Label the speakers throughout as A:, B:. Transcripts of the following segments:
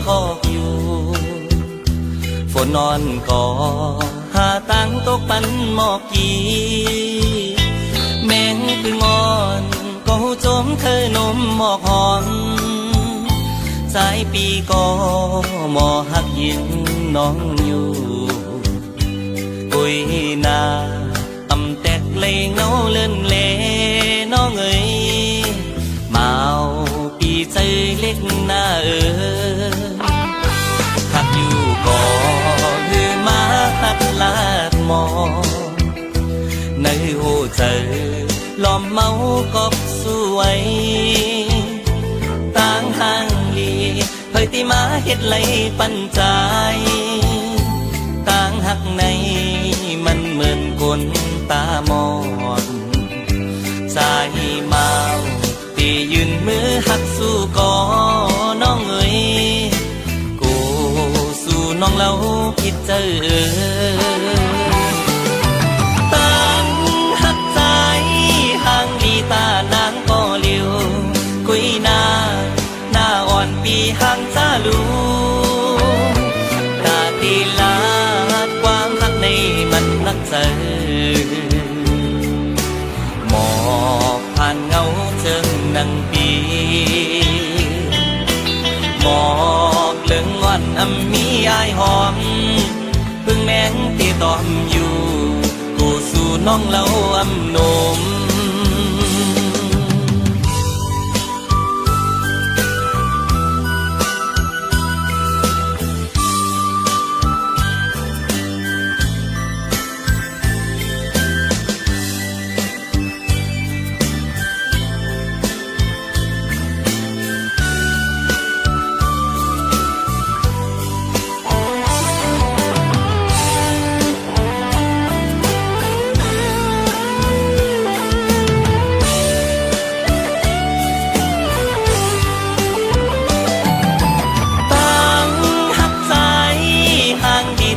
A: คอกอยู่ฝนนอนก่อหาตังตกปันหมอกกีแมงคืองอนก็หูจมเคยนมหมอกหอมสายปีก็หมอหักยินน้องอยู่กุยนาอำแตกเลยเงาเลื่อนเลน้องเอ๋ยมาเอาปีใจเล็กหน้าหักอยู่ก่อหือมาหักลาดมอในหัวใจล้อมเมากอบสวยต่างห่างลีเผยตีมาเฮ็ดไหลปันใจต่างหักในมันเหมือนคนตามอนสายเมาตียืนมือหักสู้ก่อน้องเอ๋ยกูสู้น้องเล่าคิดเจอตั้งหักใจห่างดีตานางก็เลี้ยวกุยหน้าอ่อนปีห่างจ้าลูตาตีลาดความรักในมันรักเจอหมอกผ่านเงาเจิงนังปีหมอกเลื่องงอนอำมีอายหอมพึ่งแมงตีตอมอยู่กูสู่น้องเล่าอำนม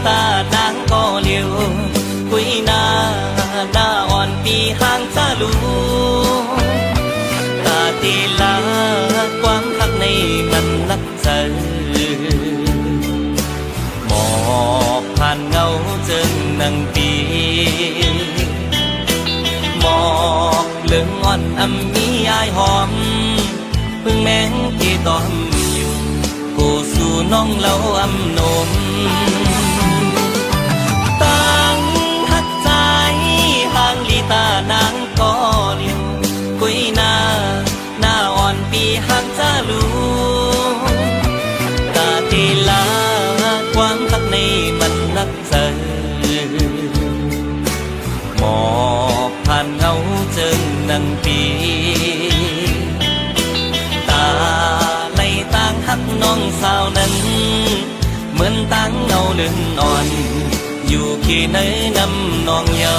A: ตานางก็เลี้ยวกุยหน้าอ่อนปีห่างจ้าลูตาตีลาความหักในมันรักเจอหมอกผ่านเงาเจิงนังปีหมอกเลื่องงอนอำมีอายหอมพึ่งแมงที่ตอมอยู่กูสู่น้องเล่าอำนมห่างลีตานางก็เลี้ยวกุยหน้าอ่อนปีห่างจ้าลูตาตีลาความรักในมันรักเจอหมอกผ่านเงาเจิงนังปีตาไหลต่างหักน้องสาวนั้นเหมือนต่างเงาเลื่อนอ่อนอยู่ที่ไหนนำน้องเยา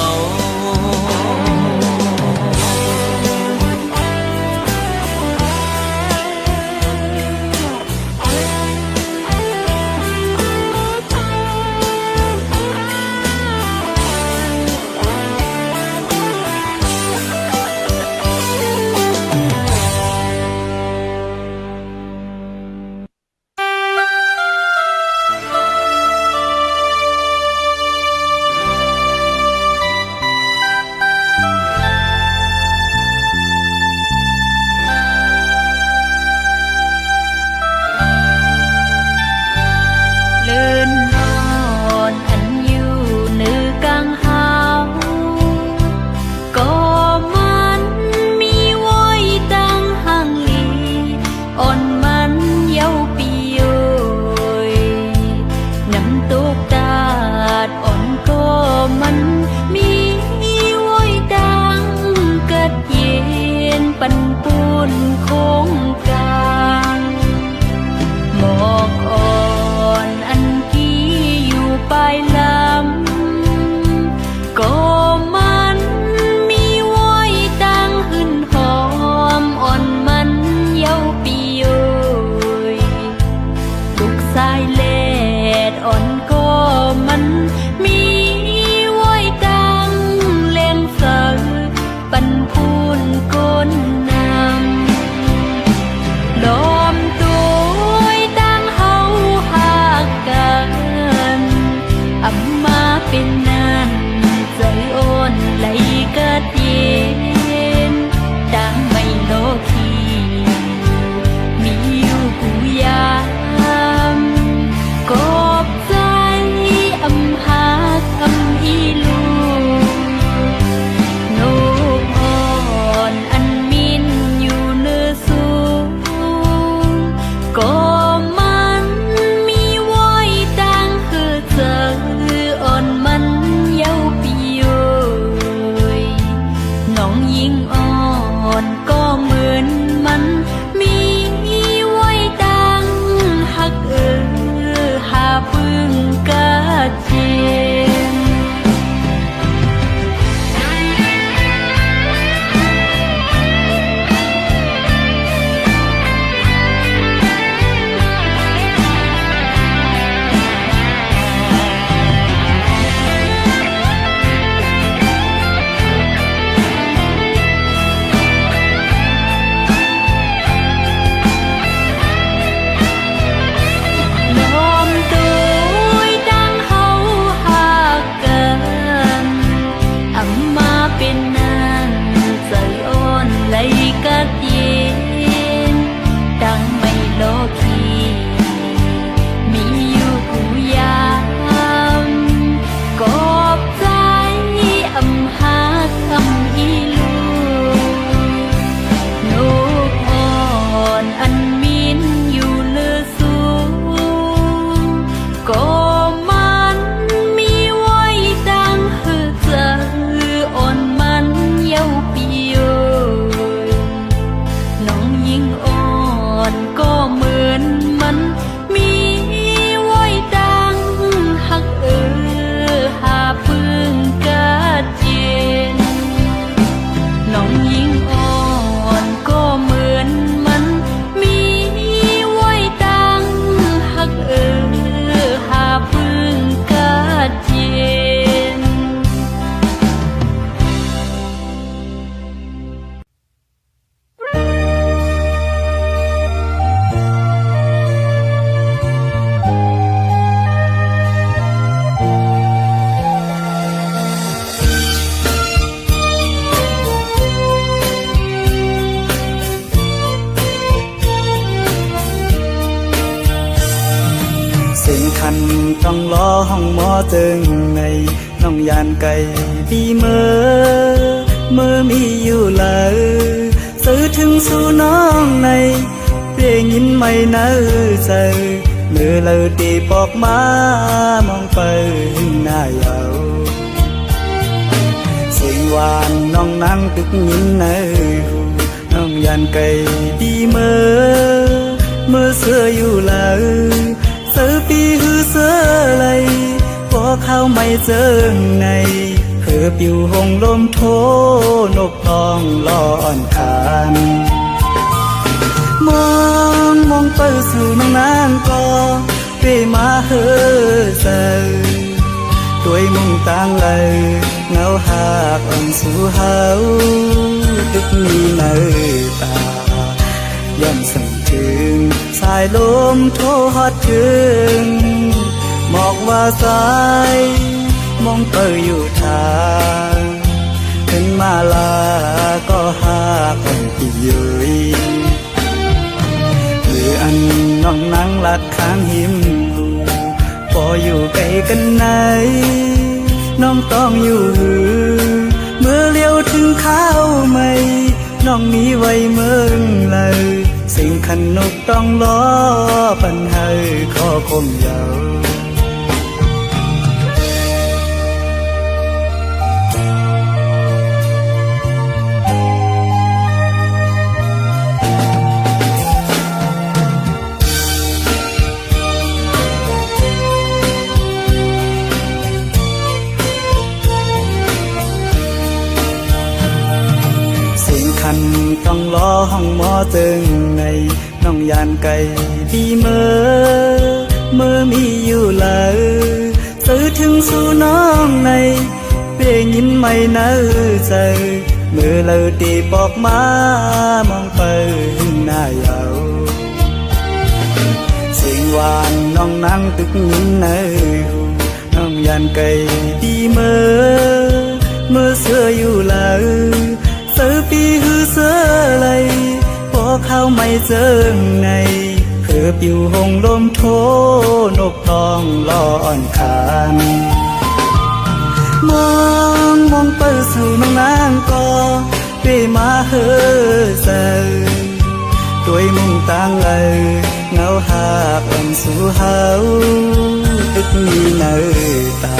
B: ถึงคันต้องล้อห้องหมอตึงในน้องยานไก่ปีเมื่อมีอยู่เลยซื้อถึงสู่น้องในเพียงยินไม่เนื้อใจเมื่อเราตีปอกมามองไปหน้าเยาเสียงหวานน้องนั่งตึกยินเนื้อน้องยานไก่ปีเมื่อเสื้ออยู่เลยเสือปีหือเสือไหลพอเข้าไม่เจอในเพื่อปิวหงลมโทนกทองล้ออ่อนคานมองไปสู่น้องนางก็เปมาเฮอเซอด้วยมุ่งต่างเลยเงาหากอ่อนสู่เฮาตึกมีเนื้อตาย่อมสั่งถึงสายลมโทฮอดถึงหมอกว่าสายมองเปยอยู่ทางขึ้นมาลาก็หาคนที่ยืยหรืออันน้องนั่งลัดข้างหิมพออยู่ไกลกันไหนน้องต้องอยู่หือเมื่อเลี้ยวถึงข้าวไม่น้องมีไว้เมืองเลยสิ่งขันนกต้องล้อปันให้ขอคมยาวต้องล้อห้องหมอตึงในน้องยานไก่ปีเมื่อมีอยู่เลยซื้อถึงสู่น้องในเพียงยินไม่เนื้อใจเมื่อเราตีปอกมามองไปหน้าเยาเสียงหวานน้องนั่งตึกยินเนื้อน้องยานไก่ปีเมื่อเสื้ออยู่เลยเสือปีหือเสือไหลพอเข้าไม่เจอในเพื่อปิวหงลมโทนกทองล้ออ่อนคานมองไปสู่น้องนางก็เปมาเฮอเซอด้วยมุ่งต่างเลยเงาหากอ่อนสู่เฮาตึกมีเนื้อตา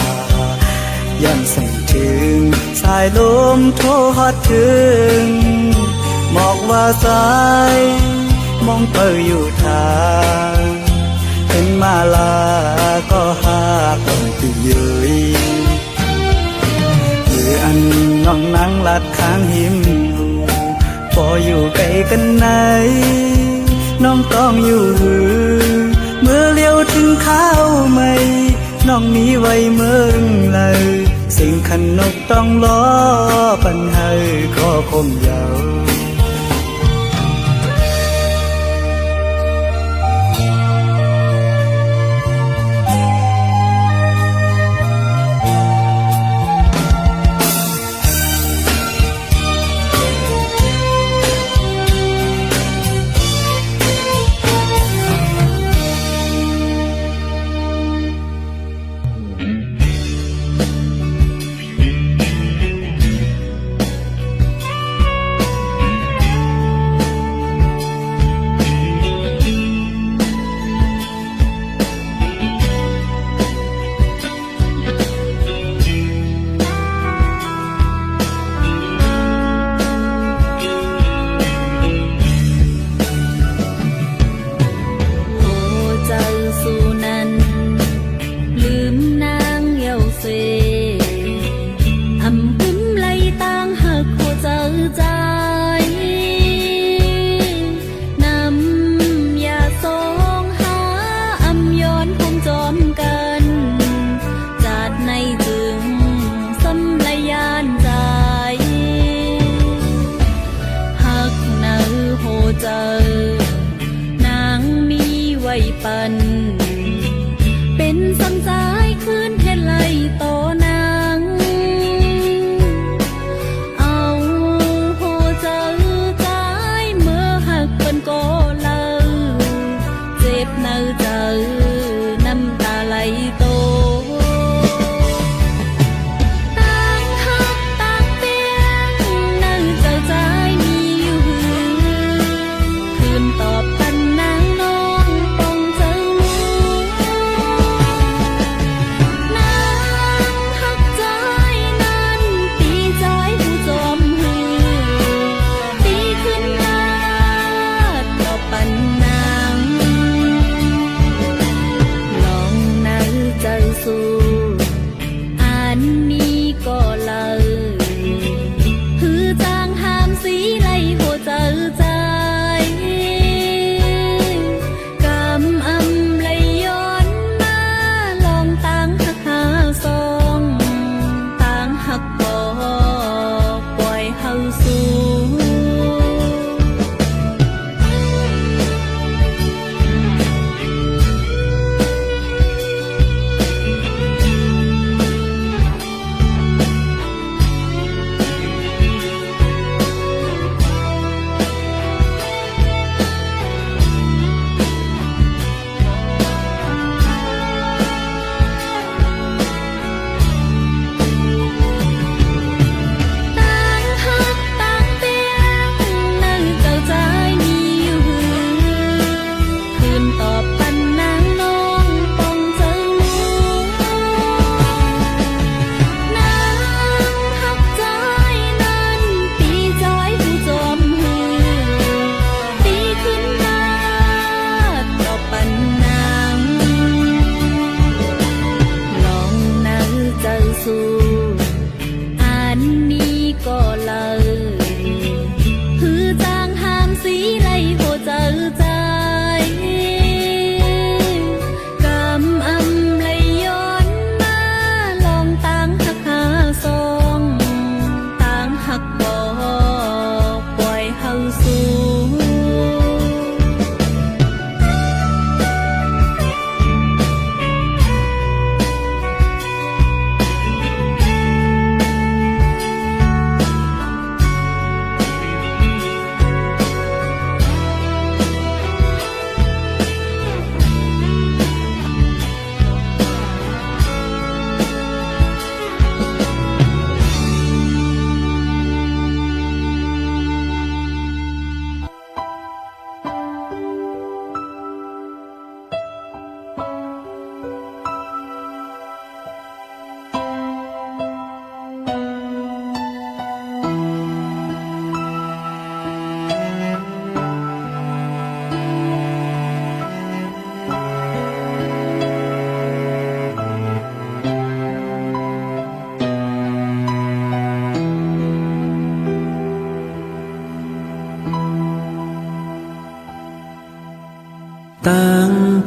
B: ย่อมสั่งถึงสายลมโทฮอดถึงหมอกว่าสายมองเปยอยู่ทางขึ้นมาลาก็หาคนที่ยืยหรืออันน้องนั่งลัดข้างหิมพออยู่ไกลกันไหนน้องต้องอยู่หือเมื่อเลี้ยวถึงข้าวไม่น้องมีไว้เมืองเลยสิ่งขันนกต้องล้อปันให้ขอคมยาว
C: ปันเป็นสังสายคืนเทไลโตนางเอาโหเจอใจเมื่อหักเป็นโกเลาเจ็บเนื้อเจอน้ำตา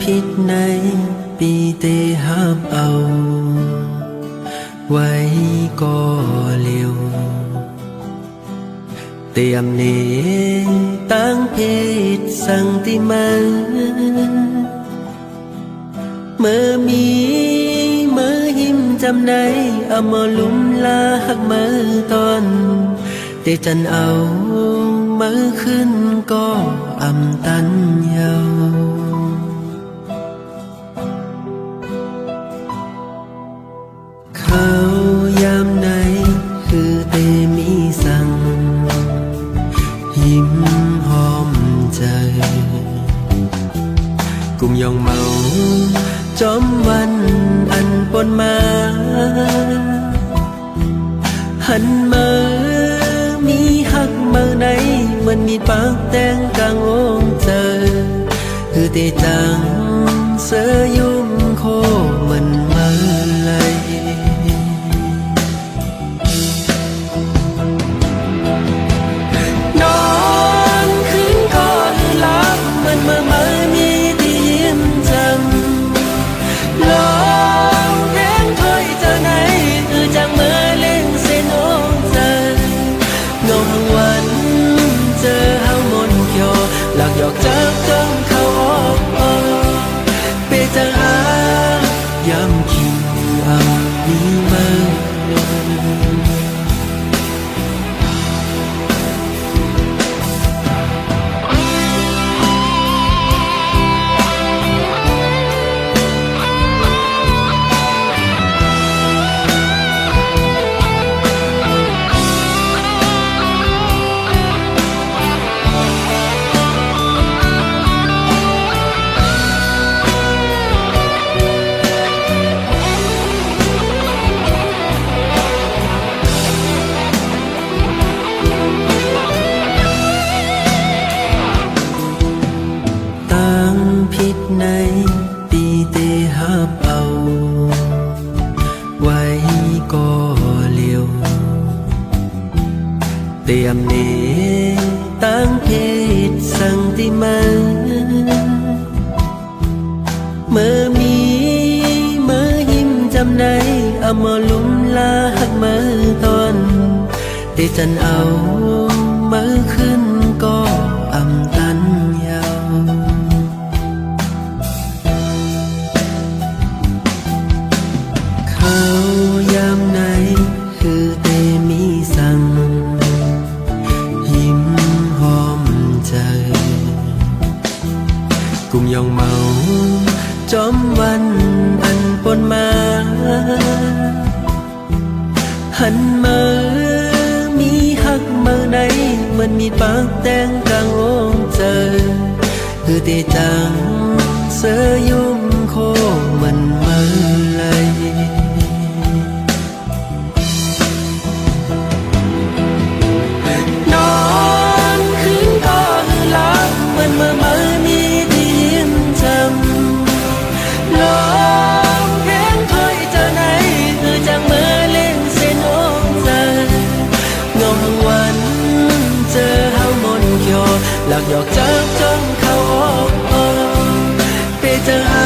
D: ผิดในปีเตหับเอาไว้ก็เร็วเตรียมเนตั้งเพศสังติมันเมื่อมีเมื่อหิมจำในเอามาลุมลาหักเมื่อตอนเตจันเอาเมื่อขึ้นก็อำตันเยาเขายามไหนคือเตมีสั่งยิ้มหอมใจกุมยองเมาจอมวันอันปนมาหันมามีหักเมื่อไหนมันมีปากแตงกลางโองเจอคือเตจังเสยยุ่มโคมันมาเลยนอนคืนก่อนหลับมันเมื่อมีที่ยิ้มจังลองแห้งถ้อยเจอไหนคือจังเมื่อเล่งเส้นโองเจองงวันเจอเฮามนเขียวหลักหยอกจับจ้องเข้าออกเปจังอายำคิงเอาดีมา ในปีเตหับเอาไว้ก็เลียวเตรียมเนตั้งเพศสังติมันเมื่อมีเมื่อยิ้มจำในเอามาลุมลาหักเมื่อตอนเตจันเอาเมื่อขึ้นก็อำตันยาวเขายามไหนคือเตมีสั่งยิ้มหอมใจกุมยองเมาจอมวันอันปนมาหันมามีหักเมื่อใดมันมีปากแตงกลางโองเจอคือเตจังเสยยุ่มโคมันเมื่อไรนอนคืนก็หลับมันเมื่อมีที่ยิ้มจำลองเพลงถ้อยเจอไหนคือจังเมื่อเล่นเส้นโองใจงงวันเจอเฮามนเขียวหลักหยอกจับจ้องเข้าออกเปเจอหา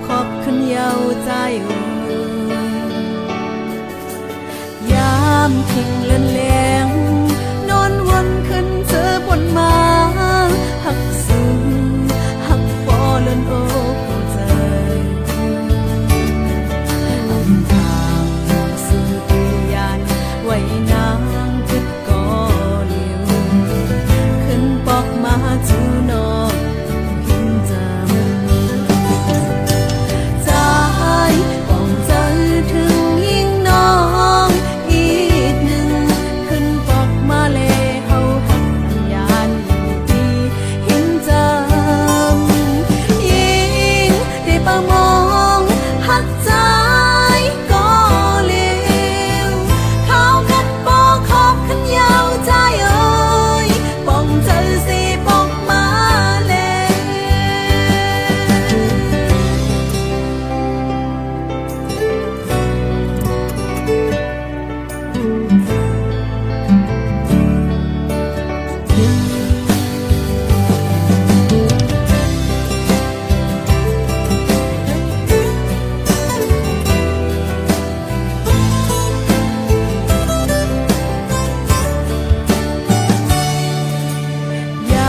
C: ขอบขึ้นเยาวใจเอ่ยยามทิ้งเลือนแลงนอนวนขึ้นเจอบนมาหักสูงหักพอเลือนอกใจอำทางสื่อปิญญาณไว้นางคิดก่อเลี้ยวขึ้นปอกมาจูนอกหินจำใจป้องใจถึงยิ่งน้องอีกหนึ่งขึ้นปอกมาเลเฮาหักยานอยู่ที่หินจำยิ่งได้ปะมองหักใจก็เลี้ยวเขาคัดปอกขอบขันยาวใจเอ่ยป้องใจสิปอกมาเล ย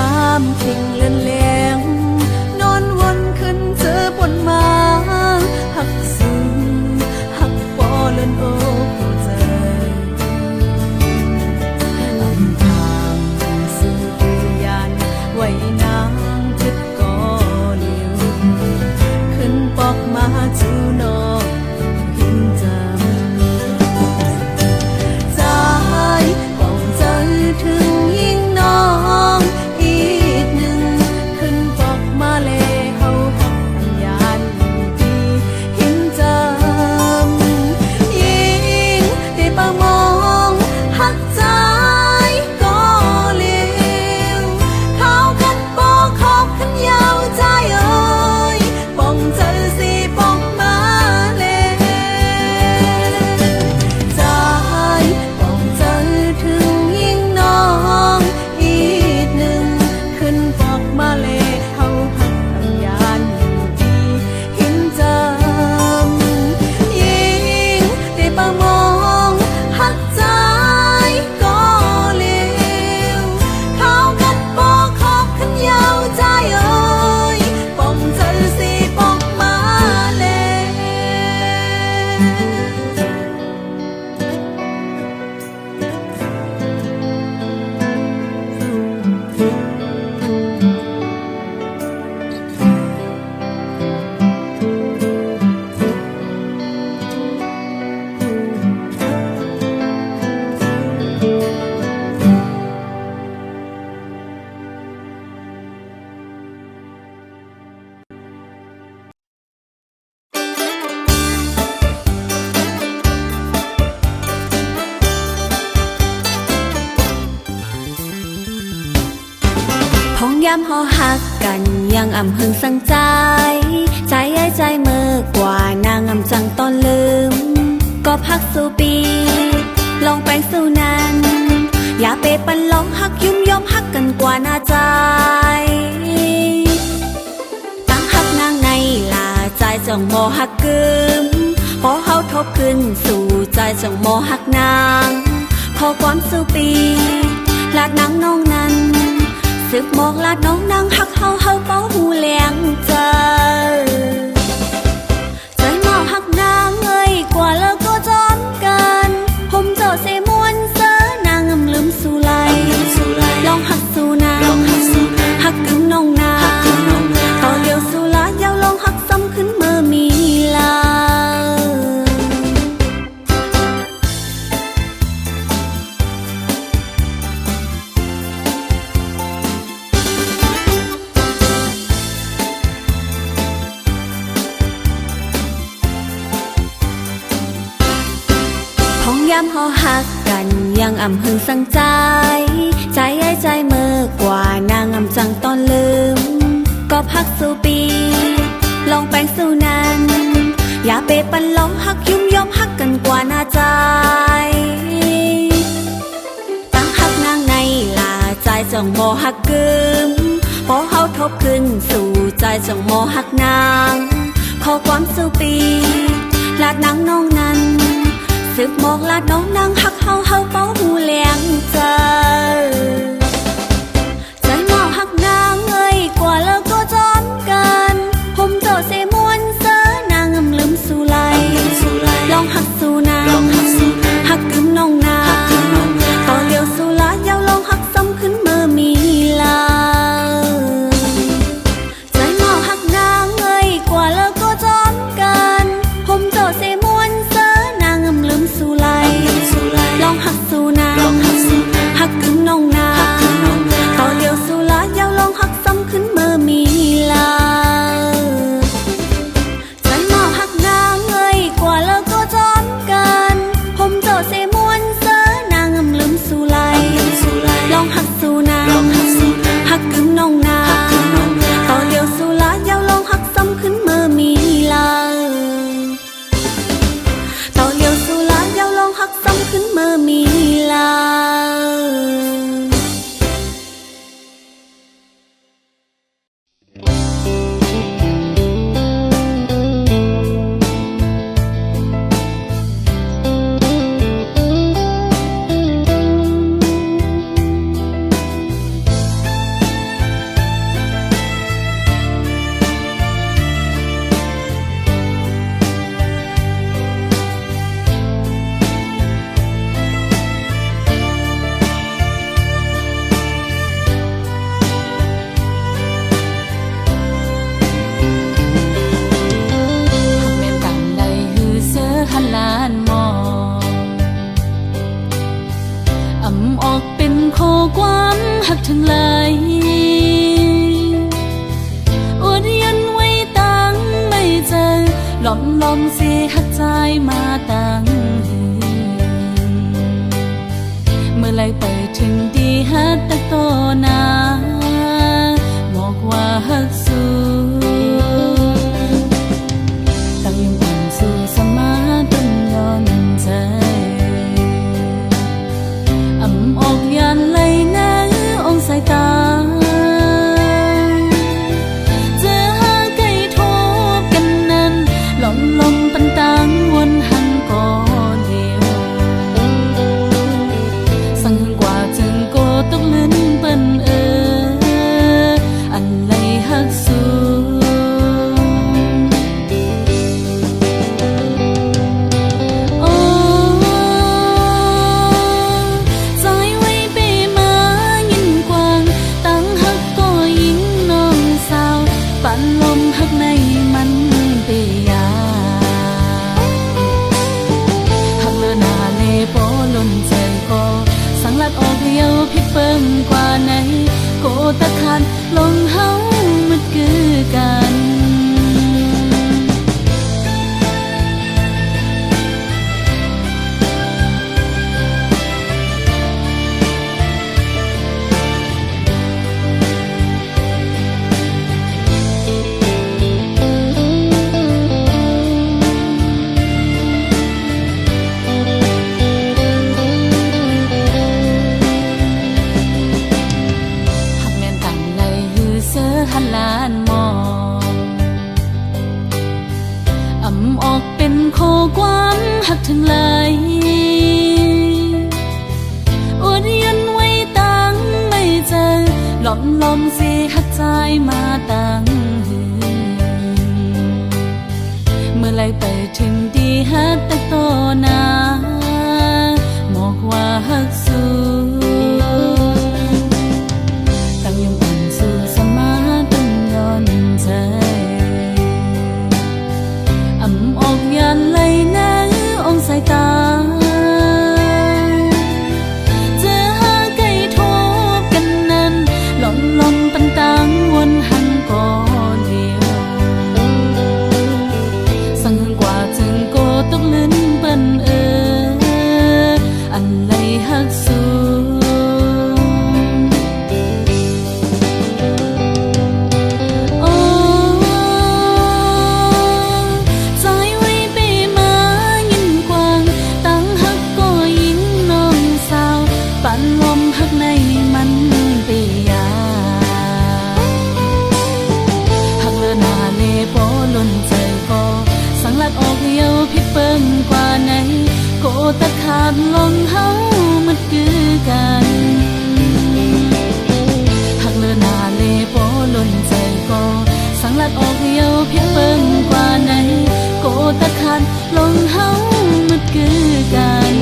C: ามทิ้งเลือนแลงนอนวนขึ้นเจอบนมาหักสูงหักปอเลือนอกใจอำทางสื่อปิญญาณไว้นางคิดก่อเลี้ยวขึ้นปอกมาจูนอกหินจำใจป้องใจถึงยิ่งน้องอีกหนึ่งขึ้นปอกมาเลเฮาหักยานอยู่ที่หินจำยิ่งได้ปะมองหักใจก็เลี้ยวเขาคัดปอกขอบขันยาวใจเอ่ยป้องใจสิปอกมาเลใจป้องใจถึงยิ่งน้องอีกหนึ่งขึ้นปอกมาเลเฮาหักยานอยู่ที่หินจำยิ่งได้ปะมองหักใจก็เลี้ยวเขาคัดปอกขอบขันยาวใจเอ่ยป้องใจสิปอกมาเล พองยามเฮาหักกันยังอำหึงสังใจใจไอ้ใจเมื่อกว่านางอำจังตอนลืมก็พักสู่ปีลองแปลงสู่นั้นอย่าไปปันลองหักยุ่มยอมหักกันกว่าหน้าใจตั้งหักนางในลาใจจังโมหักกึมพอเฮาทบขึ้นสู่ใจจังโมหักนางขอก่อนสู่ปีลาดนางน้องนั้นสึกมองลาดน้องนางหักเฮาเป้าหูแหลงใจใจหมอหักนางเอ้ยกว่าแล้วก็จอมกันผมเจ้าเสมวนเสอนางลืมสู่ไหลลองหักสู่นางหักกึ่งน้องนางต่อเดียวสู่ลาเยาวลองหักซ้ำขึ้นเมื่อมีลายามเฮาหักกันยังอำหึงสังใจใจไอ้ใจเมื่อกว่านางอำจังตอนลืมก็พักสู่ปีลองแปลงสู่นั้นอย่าไปปันลองหักยุ่มยอมหักกันกว่าหน้าใจตั้งหักนางในลาใจจังโมหักกึมพอเฮาทบขึ้นสู่ใจจังโมหักนางขอ ความสุปีลาดนางน้องนั้นสึกบอกลาดน้องนางหักเฮาเฮาเป้าหูแหลงใจใจหมอหักนางเอ้ยกว่าแล้วก็จอมกันผมเจ้าเสมวนเสอนางอำลืมสู่ไหลลองหักสู่นางหักกึมน้องนาต่อเลี้ยวสู่ลายาวลองหักซ้ำขึ้นเมื่อมีลาใจหมอหักนางเอ้ยกว่าแล้วก็จอมกันผมเจ้าเสมวนเสอนางอำลืมสู่ไหลลองหักสู่นางหักกึมน้องนาต่อเลี้ยวสู่ลายาวลองหักซ้ำขึ้นเมื่อมีลาใจหมอหักนางเอ้ยกว่าแล้วก็จอมกันผมเจ้าเสมวนเสอนางอำลืมสู่ไหลลองหักสู่นางหักกึมน้องนาต่อเลี้ยวสู่ลายาวลองหักซ้ำขึ้นเมื่อมีลาต่อเลี้ยวสู่ลายาวลองหักซ้ำขึ้นเมื่อมีลาหักถึงไหลอวดยันไว้ตั้งไม่เจอหลอมเสียหักใจมาตั้งเมื่อไรไปถึงดีฮัดตะโตนาบอกว่าหักสู้ตั้งยังอ่อนสู้สมาต้นย้อนใจออกยันไหลนะสายตาเจอหาไก่ทบกันนั้นลมปันตังวนหันก่อนเดียวสั่งกว่าจึงโกตกลื่นเปิ้นอันไหลหักสูพิเปิงกว่าไหนโกตะคันลงเฮามันคือกันความหักถึงไหลอวดยันไว้ตั้งไม่เจอหลอมเสียหักใจมาตั้งเมื่อไรไปถึงดีฮัดตะโตนาบอกว่าหักสู้ตั้งยังอ่อนสู้สมาต้นย้อนใจออกยันไหลนะองสายตาเจอหาไก่ทบกันนั้นลมปันตังวนหันก่อนเดียวสั่งกว่าจึงโกตกลื่นเปิ้นอันไหลหักสู ยาวพิเปิงกว่าไหนโกตะขาดลงเฮามันคือกันหักเลือหน้าเลโปล้นใจก็สังลัดออกเยาวพิเปิงกว่าไหนโกตะขาดลงเฮามันคือกัน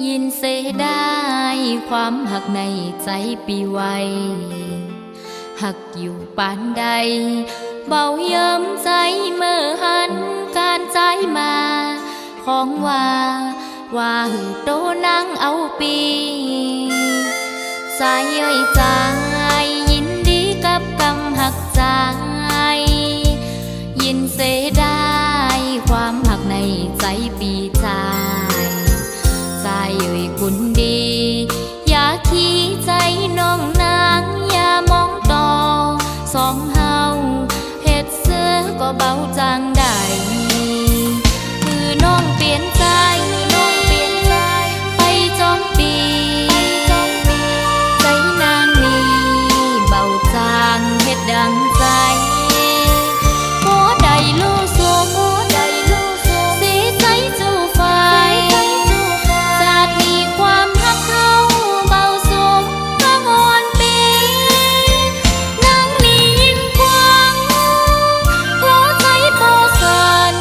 C: ยินเสียได้ความหักในใจปีไวหักอยู่ปานใดเบาเยิ้มใจเมื่อหันการใจมาของว่าหือโตนั่งเอาปีสายเย้ยใจยินดีกับกำหักใจยินเสียได้ความหักในใจปีใจใจเอ่ยคุณดีอย่าขี้ใจน้องนางอย่ามองต่อสองเฮาเฮ็ดเสื้อก็เบาจางได้คือน้องเปลี่ยนใจไปจอมปีใจนางนี้เบาจางเฮ็ดดังใจบ่ได้รู้สูงสีใจจูไฟจากมีความหักเขาเบาสูงก็งอนปีนางนี้ยิ่งกว้างหัวใจโบสัน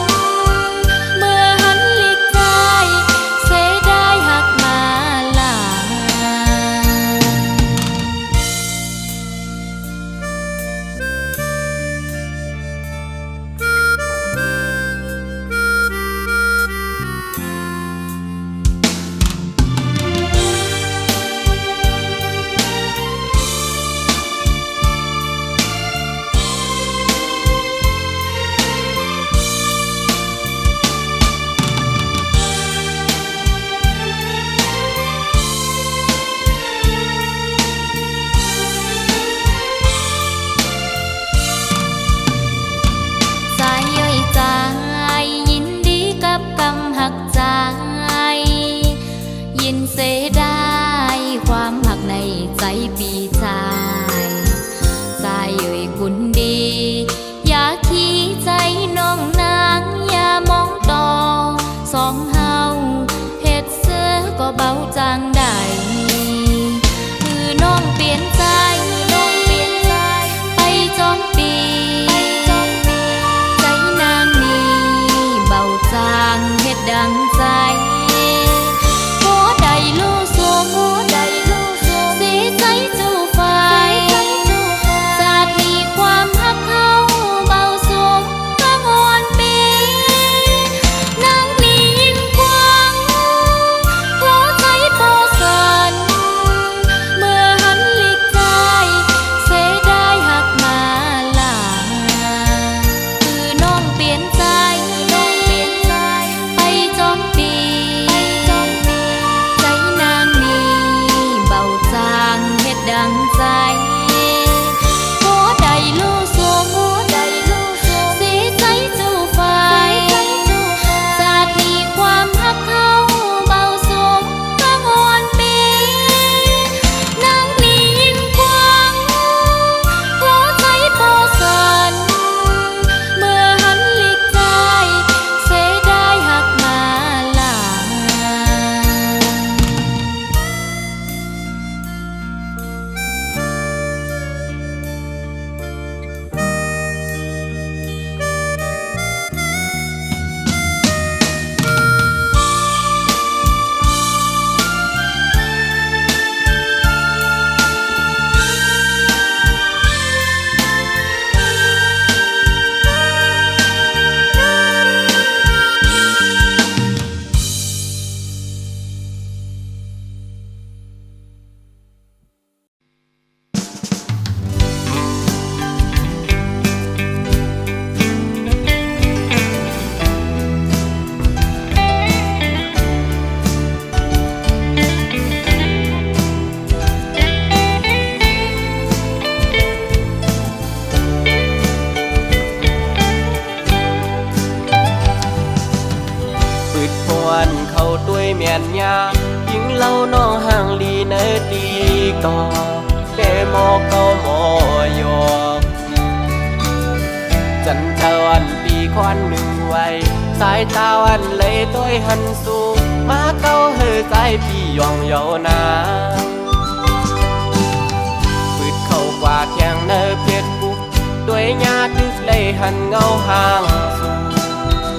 D: เมียนยายิงเล่าน้องห่างลีเนดีก่อเดโมเกาโมโยจันทวันปีควันหนึ่งไว้สายตาวันเลยต้อยหันสู่มาเก้าเฮอใจพี่ยองเยานาปืดเข้ากว่าเทียงเนอเพชรบุกด้วยญาติเลยหันเงาห่างสู่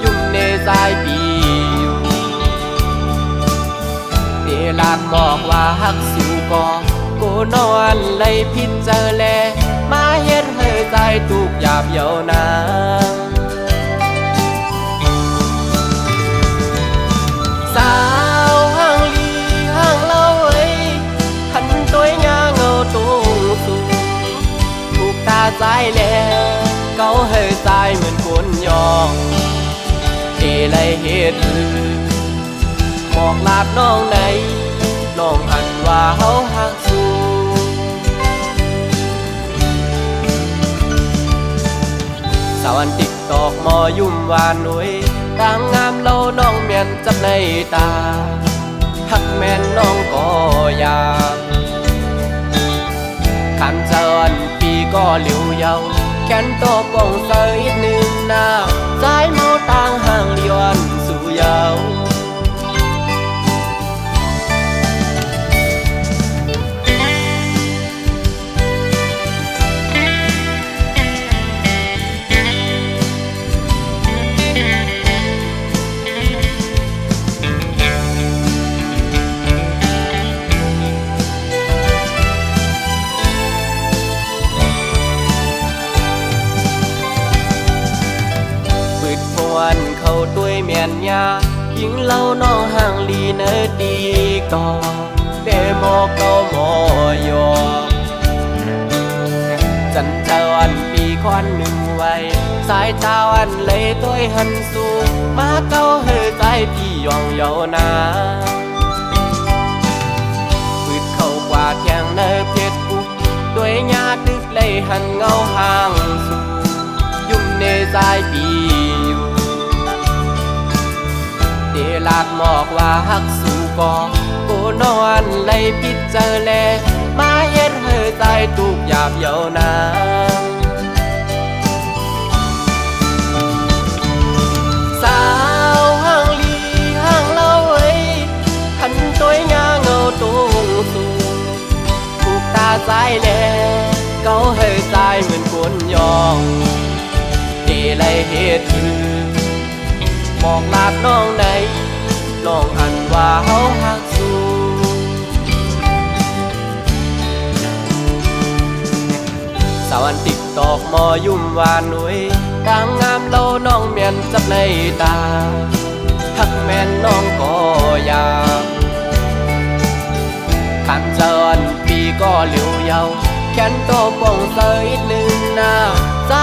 D: ยุ่งในสายปีอยู่เวลาบอกว่าหักสิวก็กูนอนเลยพิจารแลมาเฮ็ดเฮอใจตุกหยาบเยานาสาวห่างลีห่างเล่าเอ้ยหันตัวยาเงาตุงสูถูกตาใจแล้วเกาเฮอใจเหมือนคนยองเอเลยเฮ็ดบอกลาบน้องไหนน้องหันว่าเฮาหักสู้สาวันติ๊กตอกมอยุ่มวานหนุ่ยต่างงามเล่าน้องเมียนจับในตาหักแม่นน้องก็ยามขันเจริญปีก็เหลียวเยาแขนโตป่องเสยหนึ่งหน้าใจเมาต่างห่างเลียนสู่เยาวันเข้าด้วยเมียนยายิงเล่าน้องห่างลีเนดีก่อเดโมเกาโมโยจันทวันปีควันหนึ่งไว้สายตาวันเลยต้อยหันสู่มาเก้าเฮอใจพี่ยองเยานาปืดเข้ากว่าเทียงเนเพชรบุกด้วยญาติดึกเลยหันเงาห่างสู่ยุ่มในสายปีเดลาดหมอกว่าหักสู่ก่อกูนอนเลยพิจารแลมาเฮ็ดเฮอใจตุกหยาบเยานาสาวห่างลีห่างเล่าเอ้ยหันตัวยาเงาตุงสู่ถูกตาใจแลเกาเฮอใจเหมือนคนยองเดเลยเฮ็ดบอกลาดน้องไหนน้องหันว่าเฮาหักสู้สาวันติ๊กตอกมอยุ่มวานหนุ่ยต่างงามเล่าน้องเมียนจับในตาหักแม่นน้องก็ยามขันเจริญปีก็เหลียวเยาแขนโตป่องเสยหนึ่งหน้าใจ